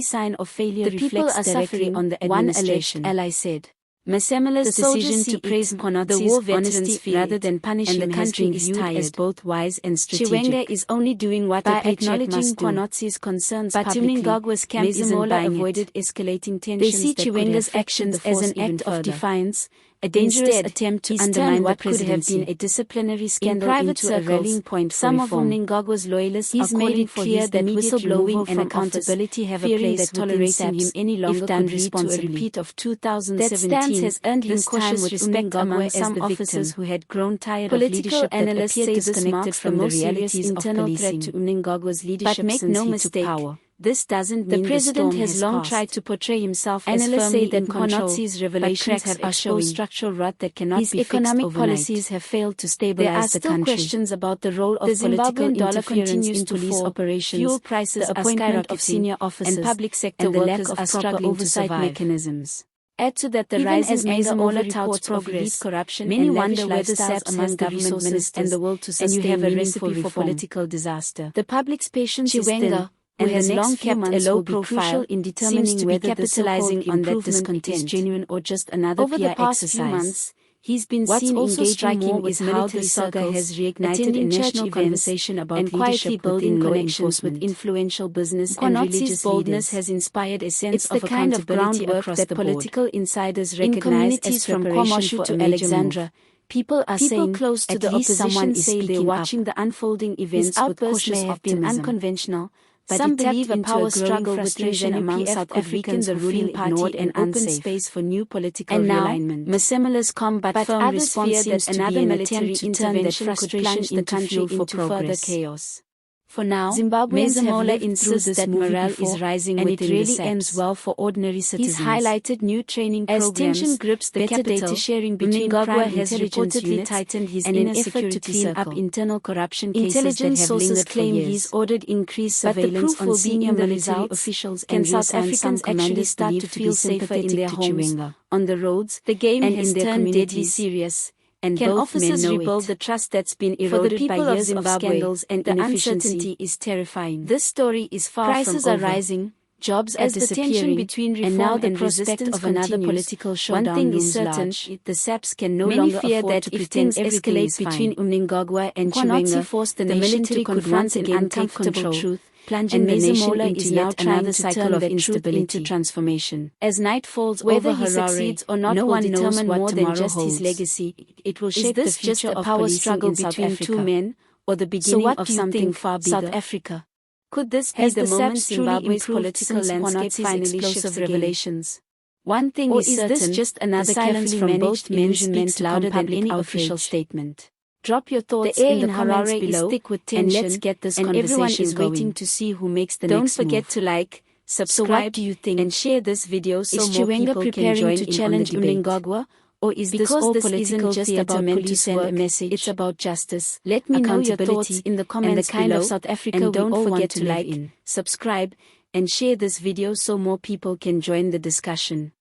any sign of failure The people reflects are directly suffering, on the one administration. alleged ally said. Masemela's The soldiers decision see to praise it, the Konotsi's war veterans honesty feel rather it, than punish and him the has country been is viewed as tired. both wise and strategic. Chiwenga is only doing what By a patriot acknowledging must do. Konotsi's concerns But publicly, Mnangagwa's camp isn't Masemola buying avoided it. escalating tensions They see that could have Chiwenga's affected actions the as force an even act of further. defiance, a dangerous Instead, attempt to he's undermine turned what what could have been a disciplinary scandal private into a rallying circles, point for some reform. of Mnangagwa's loyalists He's are made calling it for clear his that immediate whistleblowing removal and from accountability office, have a fearing place that within tolerating him SAPS, any longer if done could lead to a responsibly. repeat of That 2017. stance has earned him This time cautious with respect Mnangagwa among as some the officers victim. who had grown tired Political of leadership that analysts appeared say this disconnected marks from the the most serious realities of internal policing. threat to Mnangagwa's leadership But make since no he mistake, took power. this doesn't The mean president the storm has long passed. tried to portray himself as Analysts firmly say that in control, Monotsi's but revelations cracks have are showing. exposed structural rot that cannot His be fixed economic overnight. policies have failed to There stabilize are the still country. questions about the role of The political Zimbabwean dollar interference continues in to police fall, operations, fuel prices the are appointment of skyrocketing, senior officers, and public sector and the lack workers of are proper struggling to oversight survive. mechanisms. Add to that the Even rising as anger Masemola over reports reports progress, of elite corruption many and wonder lavish whether lifestyles SAPS among has the government resources ministers and the will to and you sustain have a meaningful recipe for reform. political disaster. The public's patience is Chiwenga, thin, who and has the next long few kept a months low will be profile, crucial in seems determining to be whether the capitalizing so-called on that improvement is discontent. genuine or just another Over the PR past exercise. few months, He's been what's seen also engaging striking more with is how military the saga circles, has reignited attending a national church events, conversation about and quietly leadership building within law connections with enforcement. influential business and Monotsi's religious boldness leaders. has inspired a sense It's the of kind of accountability groundwork across that the board. political insiders In recognize communities as from preparation Kwamashu for to a major Alexandra, move. people People close to at the least opposition someone is say they're speaking up. watching the unfolding His events with outburst cautious may have been optimism. unconventional, but Some it tapped believe a into power a growing struggle with frustration among ZANU-PF South could weaken Africans the who ruling feel party ignored and and open unsafe. space for new political And now, realignment. Masemola's combat But firm others response fear seems that to another be an military attempt to turn that intervention could frustration plunge the into country fuel for into further progress. chaos. For now, Zimbabweans have Masemola lived through insists this that movie morale before, is rising and it within the really SAPS. ends well for ordinary citizens. He's highlighted new training As programs, tension grips the better capital, data sharing between Mnangagwa crime has intelligence reportedly units, tightened his and an inner effort to security clean up circle. internal corruption cases that Intelligence have sources lingered for claim years. he's ordered increased But the surveillance proof on will be senior in the military results. officials Can and South reassign Africans some actually commanders start to believed to feel be safer in their sympathetic to homes, Chiwenga. on the roads, The game and has in their turned deadly communities? serious, and Can both officers men know rebuild it. the trust that's been For the eroded by people of years of Zimbabwe, scandals and the inefficiency? uncertainty is terrifying. This story is far Prices from are over. rising, jobs are As the tension disappearing, between and now reform the and prospect resistance of another continues. political showdown One thing is looms certain, large. The SAPS can no Many longer fear afford that to if pretend things everything escalate is between fine. Mnangagwa and Kwanotsi Chiwenga, forced the the nation military to could confront once again again take take comfortable control, truth, plunging and the Masemola nation into into now yet trying another to cycle turn of that truth instability. into transformation. As night falls Whether over he Harare, succeeds or not no will one knows determine what more than tomorrow just holds. his legacy. It will Is shape the this just future a of power policing struggle in South between Africa, two men, or the So beginning what of do you something think, far bigger? South Africa? Could this be Has the the moment SAPS truly Zimbabwe's improved political since landscape Kwanotzi's finally explosive shifts again? revelations? One thing Or is is certain, this just another the silence carefully from managed both men illusionment speaks louder louder than any official outrage. statement? Drop your thoughts The air in the comments Harare below, is thick with and tension, let's get this and everyone conversation is going. waiting to see who makes the Don't next forget move. to like, So subscribe, what do you think? and share this video so Is more Chiwenga people can preparing join to in on the challenge debate. Mnangagwa? Or is this Because all this political isn't just theater about meant to police send a work, message? it's about justice. Let me know your accountability, thoughts in the and comments the kind below, of South Africa and we don't all forget want to to live like, in. subscribe, and share this video so more people can join the discussion.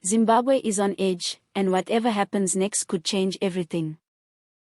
Zimbabwe is on edge, and whatever happens next could change everything.